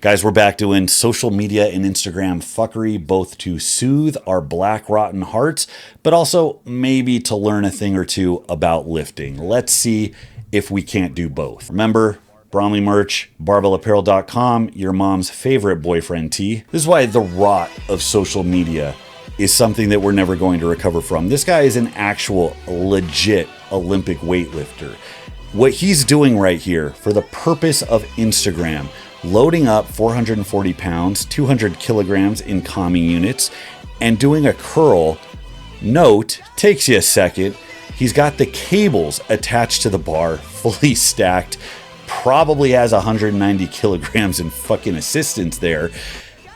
Guys, we're back doing social media and Instagram fuckery, both to soothe our black rotten hearts, but also maybe to learn a thing or two about lifting. Let's see if we can't do both. Remember, Bromley merch, barbellapparel.com, your mom's favorite boyfriend tee. This is why the rot of social media is something that we're never going to recover from. This guy is an actual legit Olympic weightlifter. What he's doing right here for the purpose of Instagram, loading up 440 pounds, 200 kilograms in commie units, and doing a curl, note, takes you a second. He's got the cables attached to the bar, fully stacked, probably has 190 kilograms in fucking assistance there.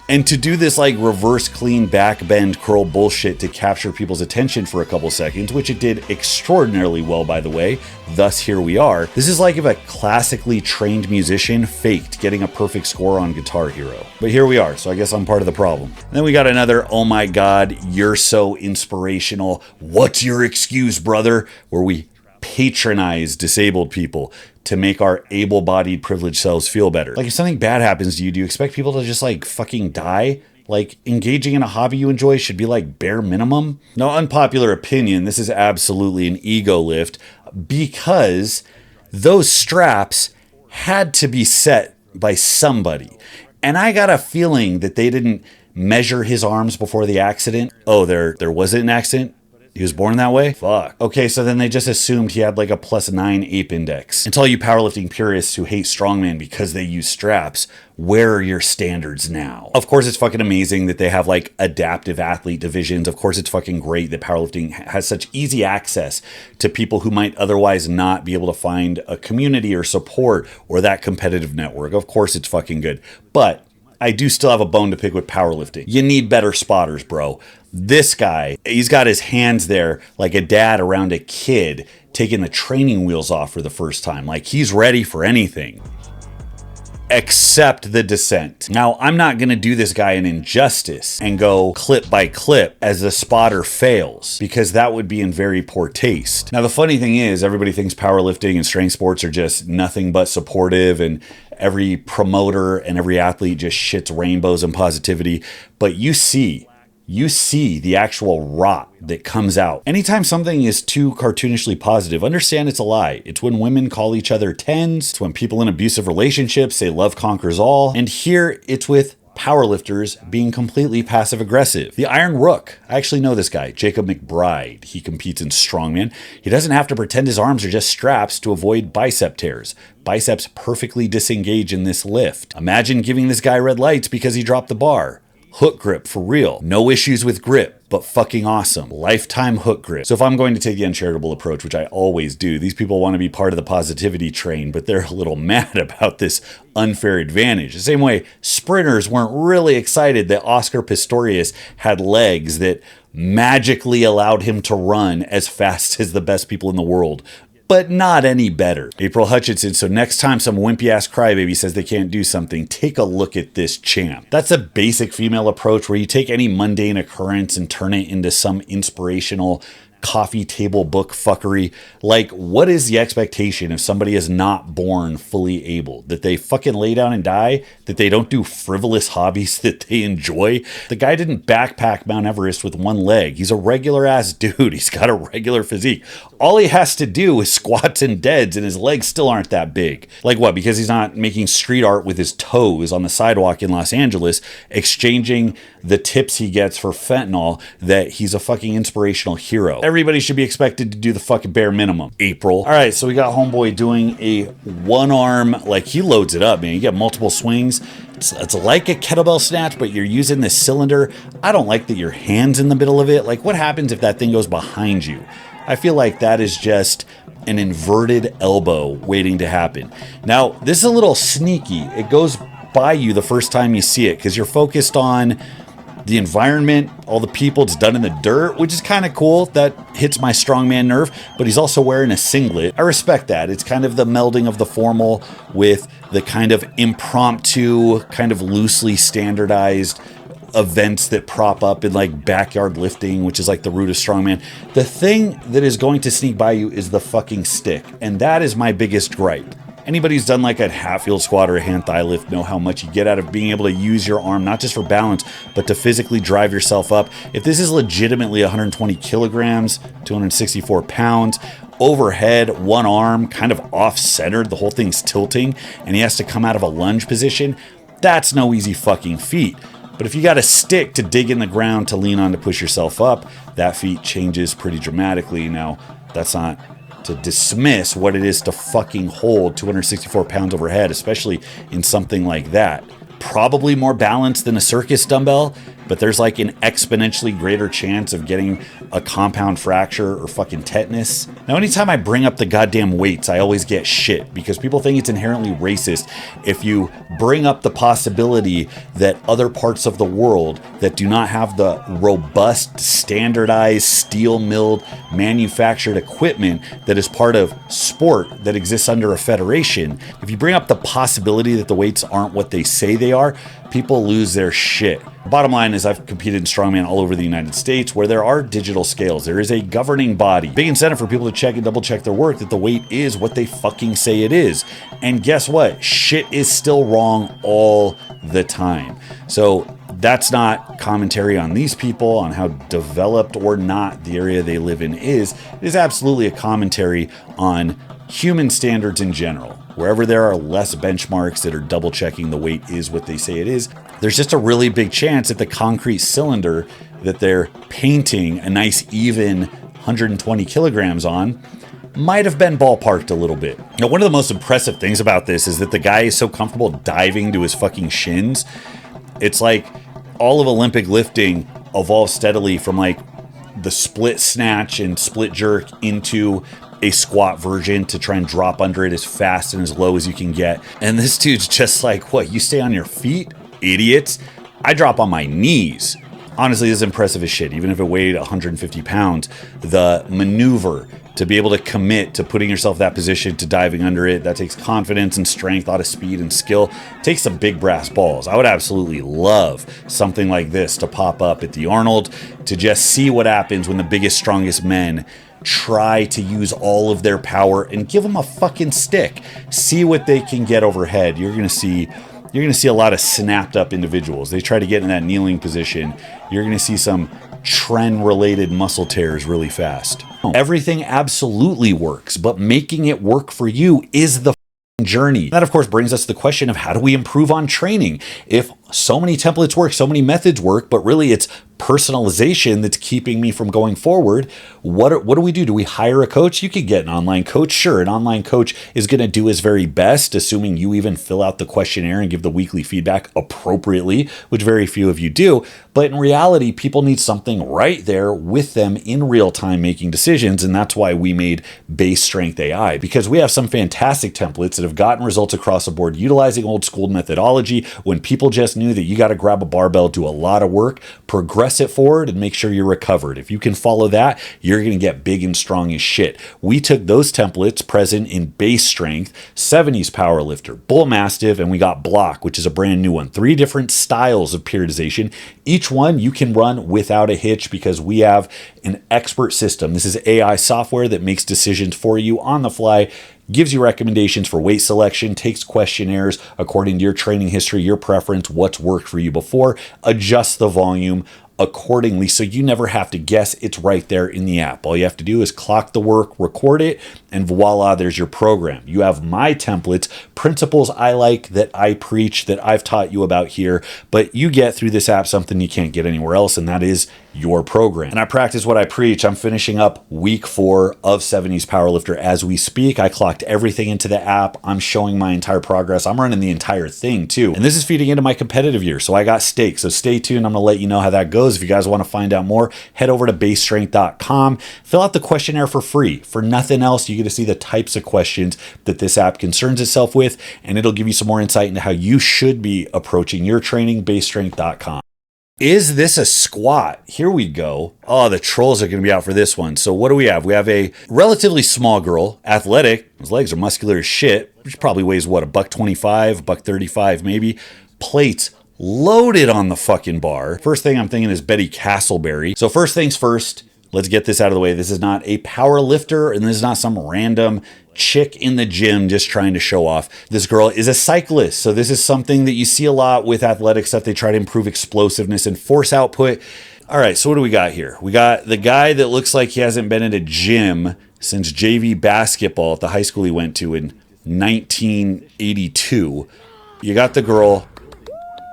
And to do this like reverse clean back bend curl bullshit to capture people's attention for a couple seconds, which it did extraordinarily well, by the way, thus here we are. This is like if a classically trained musician faked getting a perfect score on Guitar Hero. But here we are, so I guess I'm part of the problem. And then we got another, oh my God, you're so inspirational. What's your excuse, brother? Where we patronize disabled people to make our able-bodied privileged selves feel better. Like if something bad happens to you, do you expect people to just like fucking die? Like engaging in a hobby you enjoy should be like bare minimum? No, unpopular opinion, this is absolutely an ego lift because those straps had to be set by somebody. And I got a feeling that they didn't measure his arms before the accident. Oh, there wasn't an accident? He was born that way? Fuck. Okay, so then they just assumed he had like a +9 ape index. And to all you powerlifting purists who hate strongman because they use straps, where are your standards now? Of course, it's fucking amazing that they have like adaptive athlete divisions. Of course, it's fucking great that powerlifting has such easy access to people who might otherwise not be able to find a community or support or that competitive network. Of course, it's fucking good. But I do still have a bone to pick with powerlifting. You need better spotters, bro. This guy, he's got his hands there like a dad around a kid taking the training wheels off for the first time. Like he's ready for anything except the descent. Now, I'm not going to do this guy an injustice and go clip by clip as the spotter fails, because that would be in very poor taste. Now, the funny thing is, everybody thinks powerlifting and strength sports are just nothing but supportive, and every promoter and every athlete just shits rainbows and positivity. But you see the actual rot that comes out. Anytime something is too cartoonishly positive, understand it's a lie. It's when women call each other tens. It's when people in abusive relationships say love conquers all. And here it's with powerlifters being completely passive aggressive. The Iron Rook. I actually know this guy, Jacob McBride. He competes in strongman. He doesn't have to pretend his arms are just straps to avoid bicep tears. Biceps perfectly disengage in this lift. Imagine giving this guy red lights because he dropped the bar. Hook grip for real. No issues with grip, but fucking awesome. Lifetime hook grip. So if I'm going to take the uncharitable approach, which I always do, these people want to be part of the positivity train, but they're a little mad about this unfair advantage. The same way sprinters weren't really excited that Oscar Pistorius had legs that magically allowed him to run as fast as the best people in the world, but not any better. April Hutchinson, so next time some wimpy ass crybaby says they can't do something, take a look at this champ. That's a basic female approach where you take any mundane occurrence and turn it into some inspirational coffee table book fuckery. Like, what is the expectation if somebody is not born fully able? That they fucking lay down and die? That they don't do frivolous hobbies that they enjoy? The guy didn't backpack Mount Everest with one leg. He's a regular ass dude. He's got a regular physique. All he has to do is squats and deads and his legs still aren't that big. Like what? Because he's not making street art with his toes on the sidewalk in Los Angeles, exchanging the tips he gets for fentanyl, that he's a fucking inspirational hero. Everybody should be expected to do the fucking bare minimum. April. All right, so we got homeboy doing a one arm, like he loads it up, man. You get multiple swings. It's like a kettlebell snatch, but you're using this cylinder. I don't like that your hand's in the middle of it. Like, what happens if that thing goes behind you? I feel like that is just an inverted elbow waiting to happen. Now, this is a little sneaky. It goes by you the first time you see it because you're focused on the environment, all the people. It's done in the dirt, which is kind of cool. That hits my strongman nerve, but he's also wearing a singlet. I respect that. It's kind of the melding of the formal with the kind of impromptu, kind of loosely standardized events that prop up in like backyard lifting, which is like the root of strongman. The thing that is going to sneak by you is the fucking stick, and that is my biggest gripe. Anybody who's done like a Hatfield squat or a hand thigh lift know how much you get out of being able to use your arm, not just for balance, but to physically drive yourself up. If this is legitimately 120 kilograms, 264 pounds, overhead, one arm, kind of off-centered, the whole thing's tilting, and he has to come out of a lunge position, that's no easy fucking feat. But if you got a stick to dig in the ground to lean on to push yourself up, that feat changes pretty dramatically. Now, that's not to dismiss what it is to fucking hold 264 pounds overhead, especially in something like that. Probably more balanced than a circus dumbbell, but there's like an exponentially greater chance of getting a compound fracture or fucking tetanus. Now, anytime I bring up the goddamn weights, I always get shit because people think it's inherently racist if you bring up the possibility that other parts of the world that do not have the robust, standardized, steel-milled, manufactured equipment that is part of sport that exists under a federation, if you bring up the possibility that the weights aren't what they say they are, people lose their shit. Bottom line is I've competed in strongman all over the United States where there are digital scales. There is a governing body. Big incentive for people to check and double check their work that the weight is what they fucking say it is. And guess what? Shit is still wrong all the time. So that's not commentary on these people, on how developed or not the area they live in is. It is absolutely a commentary on human standards in general. Wherever there are less benchmarks that are double checking the weight is what they say it is, there's just a really big chance that the concrete cylinder that they're painting a nice even 120 kilograms on might have been ballparked a little bit. Now, one of the most impressive things about this is that the guy is so comfortable diving to his fucking shins. It's like all of Olympic lifting evolved steadily from like the split snatch and split jerk into a squat version to try and drop under it as fast and as low as you can get. And this dude's just like, what, you stay on your feet, idiots? I drop on my knees. Honestly, this is impressive as shit. Even if it weighed 150 pounds, the maneuver to be able to commit to putting yourself in that position to diving under it, that takes confidence and strength, a lot of speed and skill. It takes some big brass balls. I would absolutely love something like this to pop up at the Arnold, to just see what happens when the biggest, strongest men try to use all of their power and give them a fucking stick. See what they can get overhead. You're going to see a lot of snapped up individuals. They try to get in that kneeling position. You're going to see some trend related muscle tears really fast. Everything absolutely works, but making it work for you is the journey. That of course brings us to the question of how do we improve on training? If so many templates work, so many methods work, but really it's personalization that's keeping me from going forward. What do we do? Do we hire a coach? You could get an online coach. Sure, an online coach is going to do his very best, assuming you even fill out the questionnaire and give the weekly feedback appropriately, which very few of you do. But in reality, people need something right there with them in real time making decisions. And that's why we made Base Strength AI, because we have some fantastic templates that have gotten results across the board utilizing old school methodology when people just knew that you got to grab a barbell, do a lot of work, progress it forward, and make sure you're recovered. If you can follow that, you're going to get big and strong as shit. We took those templates present in Base Strength, 70s Powerlifter, Bull Mastiff, and we got Block, which is a brand new one. 3 different styles of periodization. Each one you can run without a hitch because we have an expert system. This is AI software that makes decisions for you on the fly, gives you recommendations for weight selection, takes questionnaires according to your training history, your preference, what's worked for you before, adjusts the volume accordingly so you never have to guess. It's right there in the app. All you have to do is clock the work, record it, and voila, there's your program. You have my templates, principles I like, that I preach, that I've taught you about here, but you get through this app something you can't get anywhere else, and that is your program. And I practice what I preach. I'm finishing up week 4 of 70s Powerlifter as we speak. I clocked everything into the app. I'm showing my entire progress. I'm running the entire thing too. And this is feeding into my competitive year. So I got stakes. So stay tuned. I'm going to let you know how that goes. If you guys want to find out more, head over to basestrength.com. Fill out the questionnaire for free. For nothing else, you get to see the types of questions that this app concerns itself with, and it'll give you some more insight into how you should be approaching your training. Basestrength.com. Is this a squat? Here we go. Oh, the trolls are going to be out for this one. So what do we have? We have a relatively small girl, athletic. His legs are muscular as shit. She probably weighs, what, $125, $135 maybe. Plates loaded on the fucking bar. First thing I'm thinking is Betty Castleberry. So first things first, Let's get this out of the way. This is not a power lifter, and this is not some random chick in the gym just trying to show off. This girl is a cyclist. So this is something that you see a lot with athletic stuff. They try to improve explosiveness and force output. All right, so what do we got here? We got the guy that looks like he hasn't been in a gym since JV basketball at the high school he went to in 1982. You got the girl,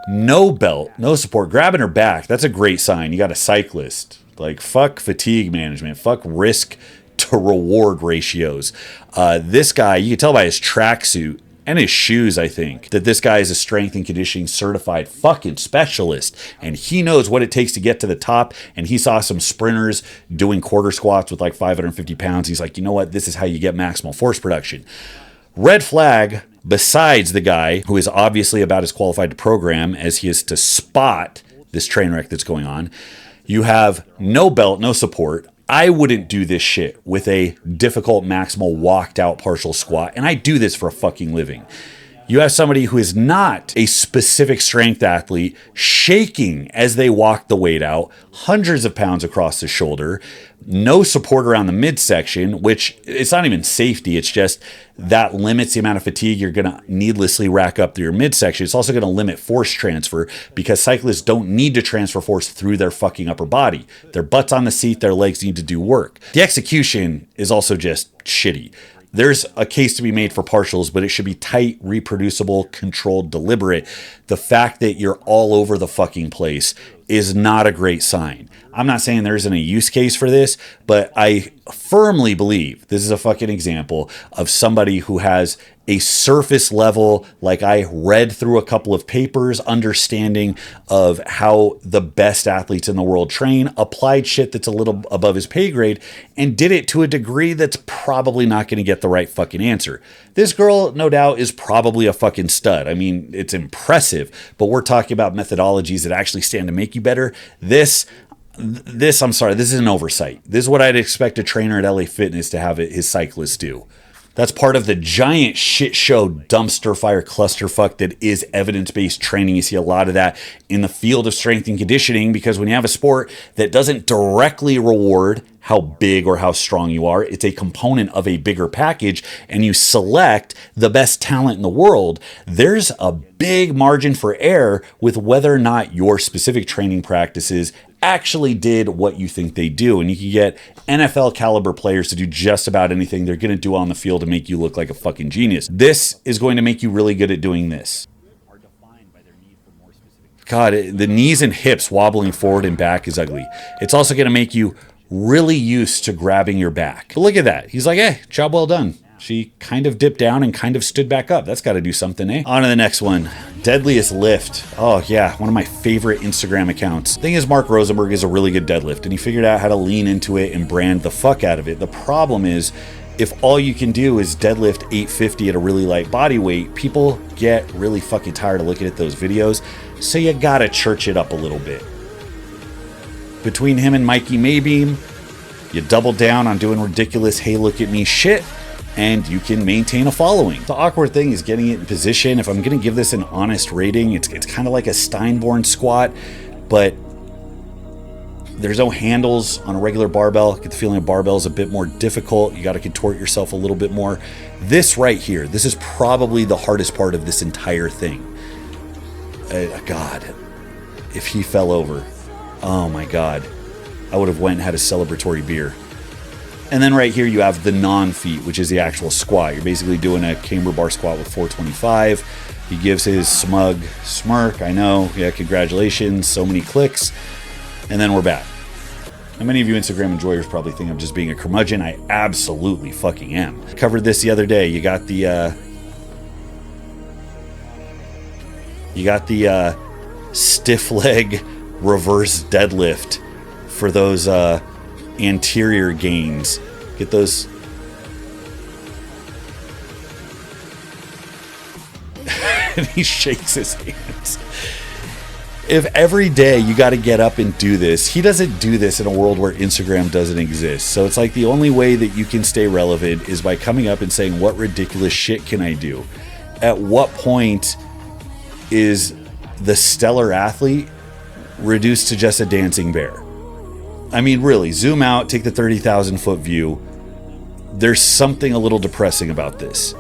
no belt, no support, grabbing her back. That's a great sign. You got a cyclist. Like, fuck fatigue management, fuck risk to reward ratios. This guy, you can tell by his tracksuit and his shoes, I think, that this guy is a strength and conditioning certified fucking specialist. And he knows what it takes to get to the top. And he saw some sprinters doing quarter squats with like 550 pounds. He's like, you know what? This is how you get maximal force production. Red flag, besides the guy who is obviously about as qualified to program as he is to spot this train wreck that's going on. You have no belt, no support. I wouldn't do this shit with a difficult maximal walked out partial squat. And I do this for a fucking living. You have somebody who is not a specific strength athlete shaking as they walk the weight out, hundreds of pounds across the shoulder, no support around the midsection, which it's not even safety. It's just that limits the amount of fatigue you're going to needlessly rack up through your midsection. It's also going to limit force transfer because cyclists don't need to transfer force through their fucking upper body. Their butt's on the seat, their legs need to do work. The execution is also just shitty. There's a case to be made for partials, but it should be tight, reproducible, controlled, deliberate. The fact that you're all over the fucking place is not a great sign. I'm not saying there isn't a use case for this, but I firmly believe this is a fucking example of somebody who has a surface level, like I read through a couple of papers, understanding of how the best athletes in the world train, applied shit that's a little above his pay grade, and did it to a degree that's probably not going to get the right fucking answer. This girl, no doubt, is probably a fucking stud. I mean, it's impressive, but we're talking about methodologies that actually stand to make you better. I'm sorry, this is an oversight. This is what I'd expect a trainer at LA Fitness to have his cyclists do. That's part of the giant shit show dumpster fire clusterfuck that is evidence-based training. You see a lot of that in the field of strength and conditioning because when you have a sport that doesn't directly reward how big or how strong you are, it's a component of a bigger package, and you select the best talent in the world, there's a big margin for error with whether or not your specific training practices actually did what you think they do. And you can get NFL caliber players to do just about anything they're going to do on the field to make you look like a fucking genius. This is going to make you really good at doing this. God, the knees and hips wobbling forward and back is ugly. It's also going to make you really used to grabbing your back. But look at that. He's like, hey, job well done. She kind of dipped down and kind of stood back up. That's got to do something, eh? On to the next one. Deadliest lift. Oh, yeah. One of my favorite Instagram accounts. Thing is, Mark Rosenberg is a really good deadlift, and he figured out how to lean into it and brand the fuck out of it. The problem is, if all you can do is deadlift 850 at a really light body weight, people get really fucking tired of looking at those videos. So you gotta church it up a little bit. Between him and Mikey Maybeam, you double down on doing ridiculous, hey, look at me shit, and you can maintain a following. The awkward thing is getting it in position. If I'm going to give this an honest rating, it's kind of like a Steinborn squat, but there's no handles on a regular barbell. Get the feeling a barbell is a bit more difficult. You got to contort yourself a little bit more. This right here, this is probably the hardest part of this entire thing. God, if he fell over, oh my God, I would have went and had a celebratory beer. And then right here you have the non-feet, which is the actual squat. You're basically doing a camber bar squat with 425. He gives his smug smirk. I know. Yeah, congratulations. So many clicks. And then we're back. Now, many of you Instagram enjoyers probably think I'm just being a curmudgeon. I absolutely fucking am. Covered this the other day. You got the stiff leg reverse deadlift for those anterior gains. Get those. And he shakes his hands. If every day you got to get up and do this, he doesn't do this in a world where Instagram doesn't exist. So it's like the only way that you can stay relevant is by coming up and saying, what ridiculous shit can I do? At what point is the stellar athlete reduced to just a dancing bear? I mean, really, zoom out, take the 30,000 foot view. There's something a little depressing about this.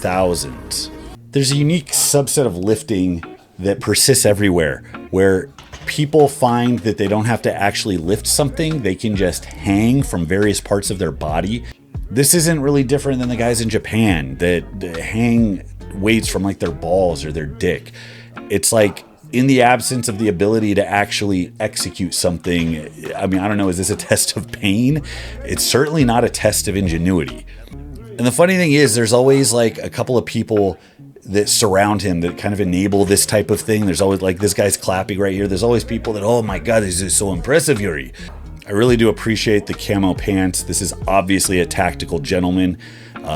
Thousands. There's a unique subset of lifting that persists everywhere, where people find that they don't have to actually lift something, they can just hang from various parts of their body. This isn't really different than the guys in Japan that hang weights from like their balls or their dick. It's like, in the absence of the ability to actually execute something, I mean, I don't know, is this a test of pain? It's certainly not a test of ingenuity. And the funny thing is, there's always like a couple of people that surround him that kind of enable this type of thing. There's always like, this guy's clapping right here. There's always people that, oh my God, this is so impressive, Yuri. I really do appreciate the camo pants. This is obviously a tactical gentleman.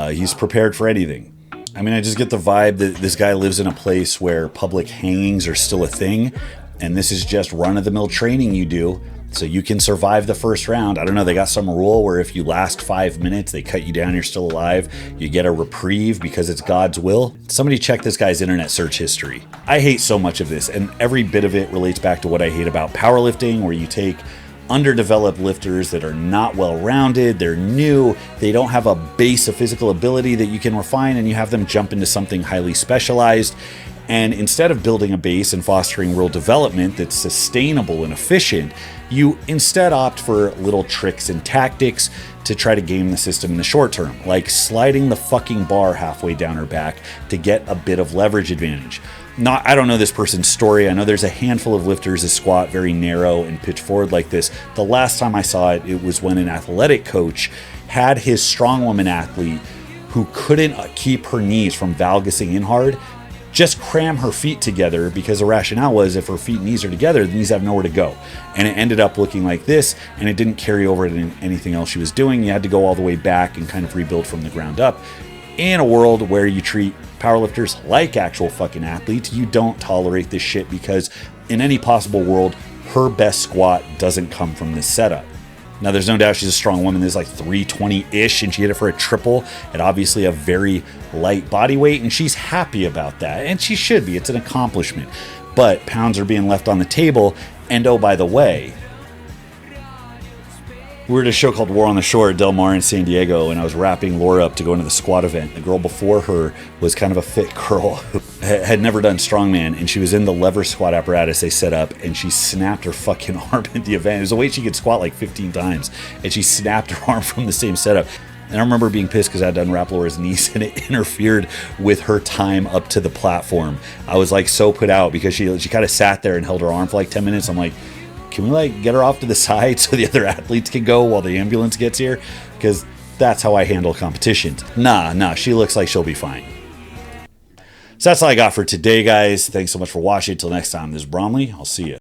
He's prepared for anything. I mean, I just get the vibe that this guy lives in a place where public hangings are still a thing, and this is just run-of-the-mill training you do so you can survive the first round. I don't know, they got some rule where if you last 5 minutes, they cut you down, you're still alive, you get a reprieve because it's God's will. Somebody check this guy's internet search history. I hate so much of this, and every bit of it relates back to what I hate about powerlifting, where you take underdeveloped lifters that are not well-rounded, they're new, they don't have a base of physical ability that you can refine, and you have them jump into something highly specialized. And instead of building a base and fostering real development that's sustainable and efficient, you instead opt for little tricks and tactics to try to game the system in the short term, like sliding the fucking bar halfway down her back to get a bit of leverage advantage. I don't know this person's story. I know there's a handful of lifters that squat very narrow and pitch forward like this. The last time I saw it, it was when an athletic coach had his strong woman athlete who couldn't keep her knees from valgusing in hard just cram her feet together, because the rationale was if her feet and knees are together, the knees have nowhere to go. And it ended up looking like this, and it didn't carry over to anything else she was doing. You had to go all the way back and kind of rebuild from the ground up. In a world where you treat powerlifters like actual fucking athletes, you don't tolerate this shit, because in any possible world, her best squat doesn't come from this setup. Now, there's no doubt she's a strong woman. There's like 320-ish, and she hit it for a triple at obviously a very light body weight, and she's happy about that, and she should be. It's an accomplishment. But pounds are being left on the table, and oh, by the way, we were at a show called War on the Shore at Del Mar in San Diego, and I was wrapping Laura up to go into the squat event. The girl before her was kind of a fit girl who had never done strongman, and she was in the lever squat apparatus they set up, and she snapped her fucking arm at the event. It was a weight she could squat like 15 times, and she snapped her arm from the same setup. And I remember being pissed because I had to unwrap Laura's knees, and it interfered with her time up to the platform. I was like so put out because she kind of sat there and held her arm for like 10 minutes. I'm like, can we like get her off to the side so the other athletes can go while the ambulance gets here? Because that's how I handle competitions. Nah, she looks like she'll be fine. So that's all I got for today, guys. Thanks so much for watching. Until next time, this is Bromley. I'll see you.